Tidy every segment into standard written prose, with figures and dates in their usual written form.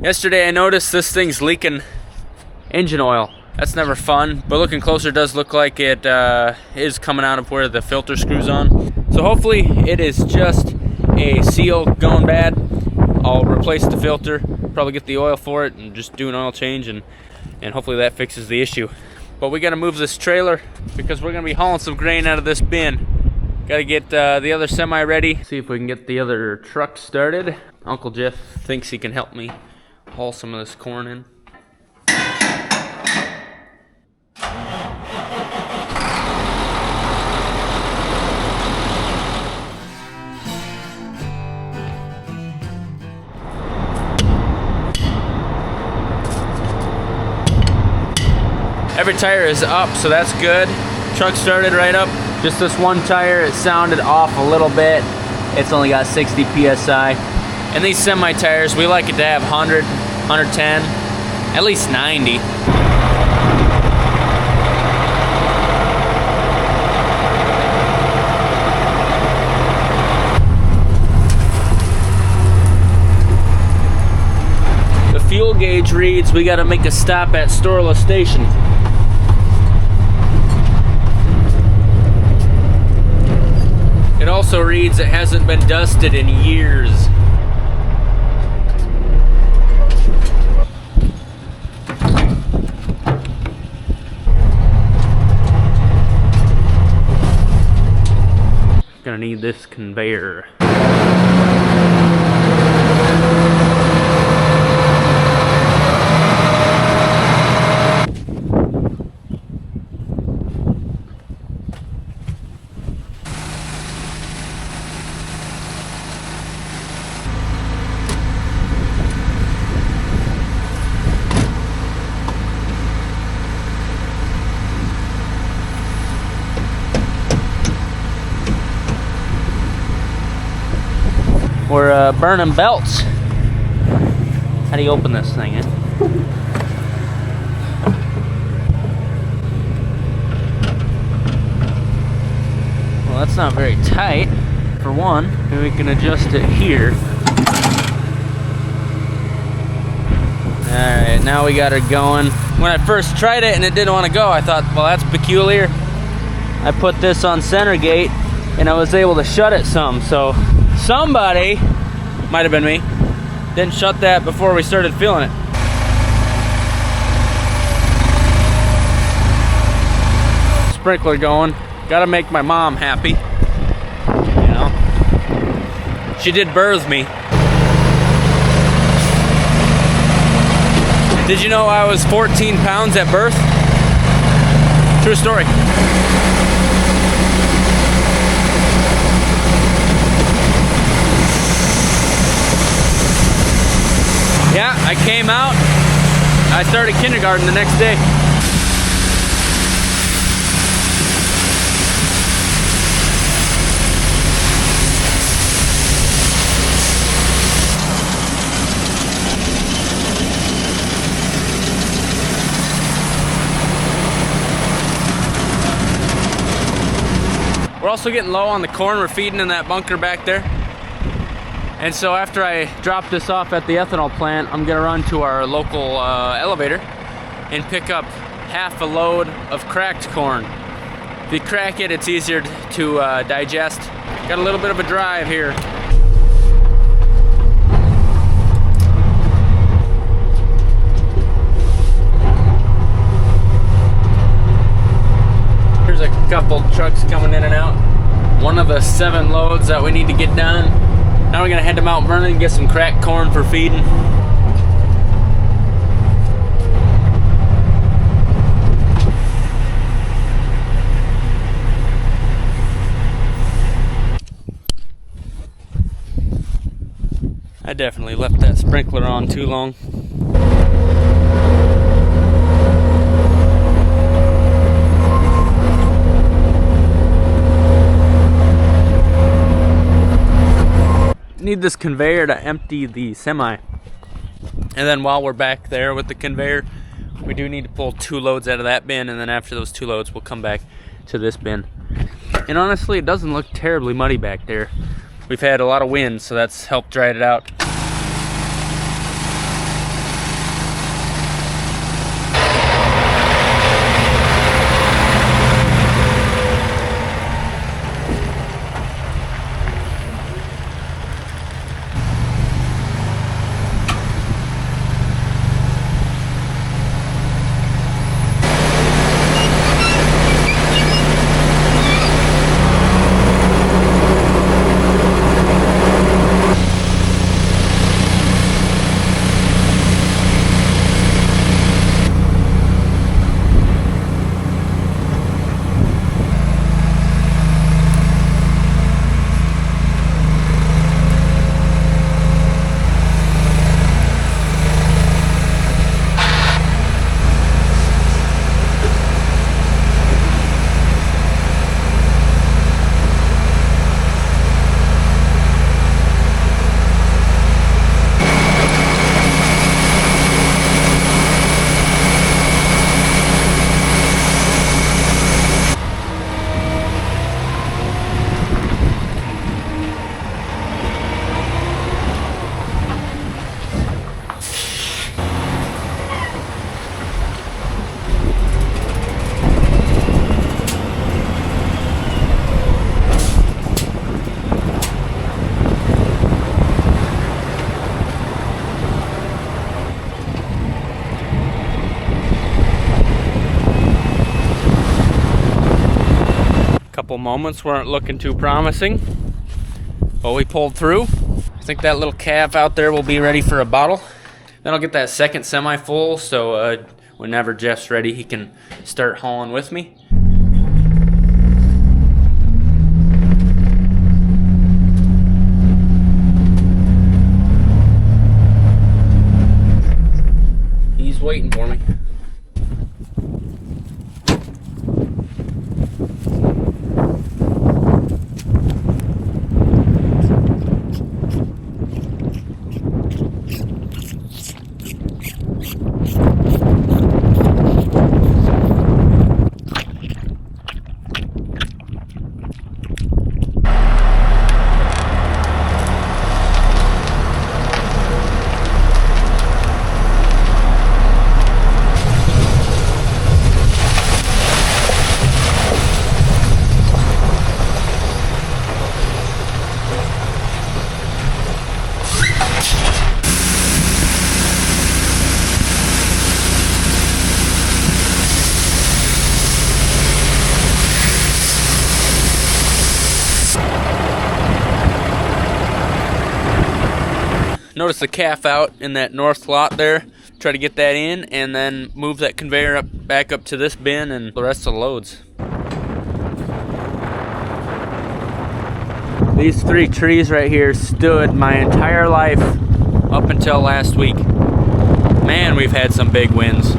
Yesterday I noticed this thing's leaking engine oil. That's never fun, but looking closer, it does look like it is coming out of where the filter screws on. So hopefully it is just a seal going bad. I'll replace the filter, probably get the oil for it, and just do an oil change, and hopefully that fixes the issue. But we gotta move this trailer because we're gonna be hauling some grain out of this bin. Gotta get the other semi ready. See if we can get the other truck started. Uncle Jeff thinks he can help me haul some of this corn in. Every tire is up, so that's good. Truck started right up. Just this one tire, it sounded off a little bit. It's only got 60 PSI. And these semi tires, we like it to have 100, 110, at least 90. The fuel gauge reads we gotta make a stop at Storla Station. It also reads it hasn't been dusted in years. Gonna need this conveyor. We're burning belts. How do you open this thing, Well, that's not very tight, for one. Maybe we can adjust it here. Alright, now we got her going. When I first tried it and it didn't want to go, I thought, well, that's peculiar. I put this on center gate and I was able to shut it some, so somebody, might have been me, didn't shut that before we started feeling it. Sprinkler going. Gotta make my mom happy. You know? She did birth me. Did you know I was 14 pounds at birth? True story. Yeah, I came out, I started kindergarten the next day. We're also getting low on the corn we're feeding in that bunker back there. And so after I drop this off at the ethanol plant, I'm gonna run to our local elevator and pick up half a load of cracked corn. If you crack it, it's easier to digest. Got a little bit of a drive here. Here's a couple trucks coming in and out. One of the 7 loads that we need to get done. Now we're gonna head to Mount Vernon and get some cracked corn for feeding. I definitely left that sprinkler on too long. Need this conveyor to empty the semi, and then while we're back there with the conveyor, we do need to pull 2 loads out of that bin, and then after those 2 loads we'll come back to this bin. And honestly, it doesn't look terribly muddy back there. We've had a lot of wind, so that's helped dry it out. couple moments weren't looking too promising, but we pulled through. I think that little calf out there will be ready for a bottle. Then I'll get that second semi full, so whenever Jeff's ready, he can start hauling with me. He's waiting for me. Notice the calf out in that north lot there. Try to get that in and then move that conveyor back up to this bin and the rest of the loads. These 3 trees right here stood my entire life up until last week. Man, we've had some big winds.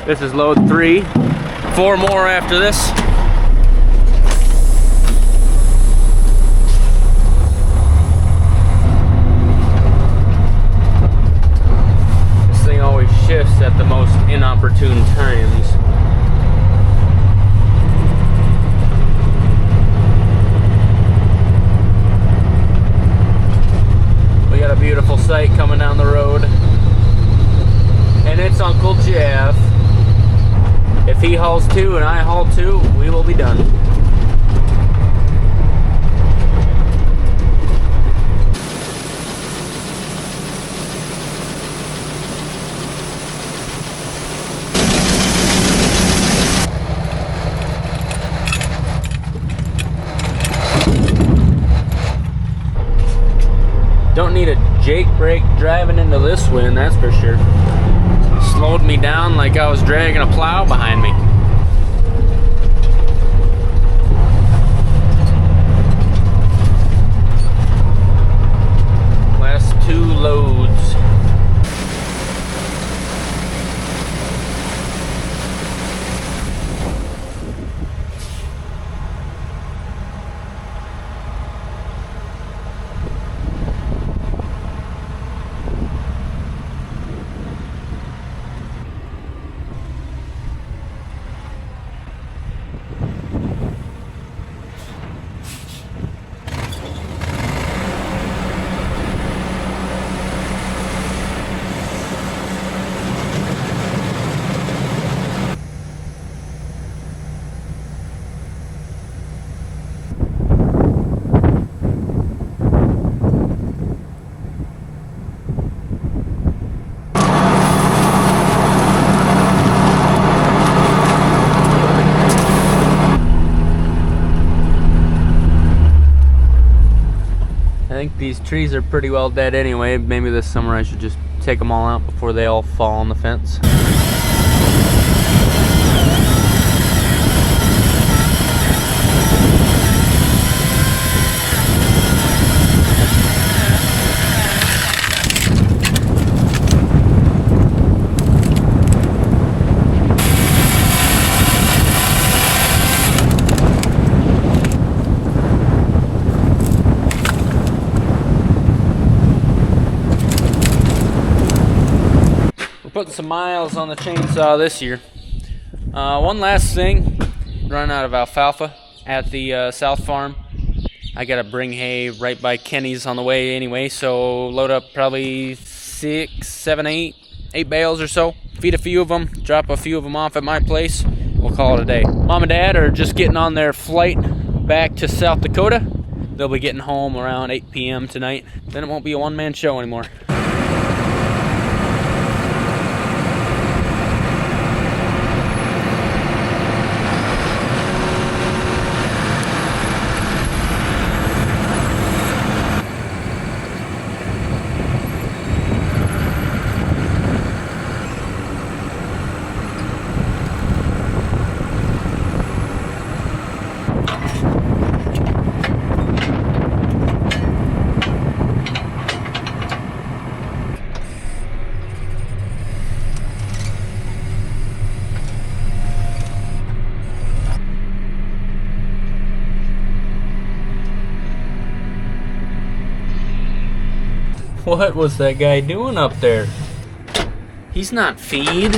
This is load 3. 4 more after this. This thing always shifts at the most inopportune times. We got a beautiful sight coming down the road. And it's Uncle Jeff. If he hauls 2 and I haul 2, we will be done. Don't need a Jake brake driving into this wind, that's for sure. Slowed me down like I was dragging a plow behind me. Last 2 loads. I think these trees are pretty well dead anyway. Maybe this summer I should just take them all out before they all fall on the fence. putting some miles on the chainsaw this year. One last thing, running out of alfalfa at the South Farm. I gotta bring hay right by Kenny's on the way anyway, so load up probably 6, 7, 8 bales or so. Feed a few of them, drop a few of them off at my place. We'll call it a day. Mom and Dad are just getting on their flight back to South Dakota. They'll be getting home around 8 p.m. tonight. Then it won't be a one-man show anymore. What was that guy doing up there? He's not feed.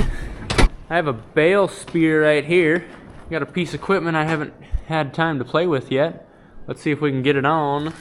I have a bale spear right here. Got a piece of equipment I haven't had time to play with yet. Let's see if we can get it on.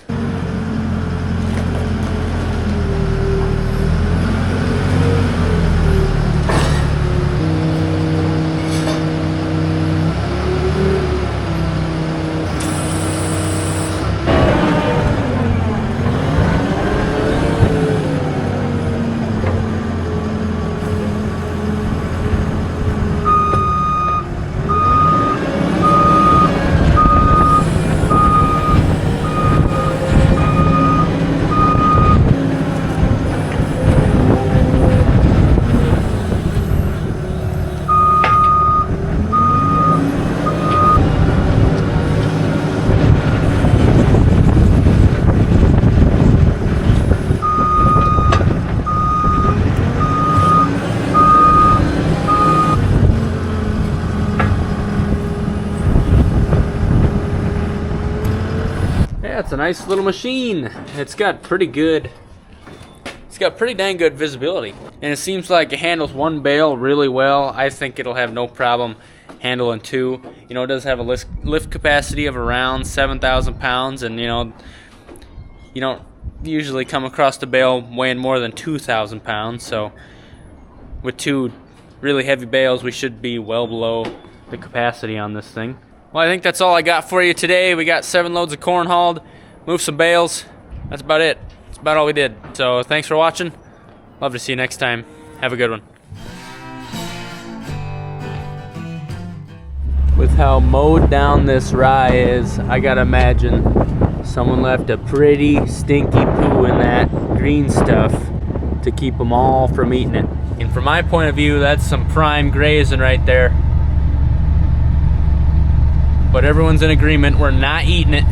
Yeah, it's a nice little machine. It's got pretty dang good visibility. And it seems like it handles one bale really well. I think it'll have no problem handling two. You know, it does have a lift capacity of around 7,000 pounds, and you know, you don't usually come across the bale weighing more than 2,000 pounds. So with two really heavy bales, we should be well below the capacity on this thing. Well, I think that's all I got for you today. We got 7 loads of corn hauled, moved some bales. That's about it. That's about all we did. So thanks for watching. Love to see you next time. Have a good one. With how mowed down this rye is, I gotta imagine someone left a pretty stinky poo in that green stuff to keep them all from eating it. And from my point of view, that's some prime grazing right there. But everyone's in agreement, we're not eating it.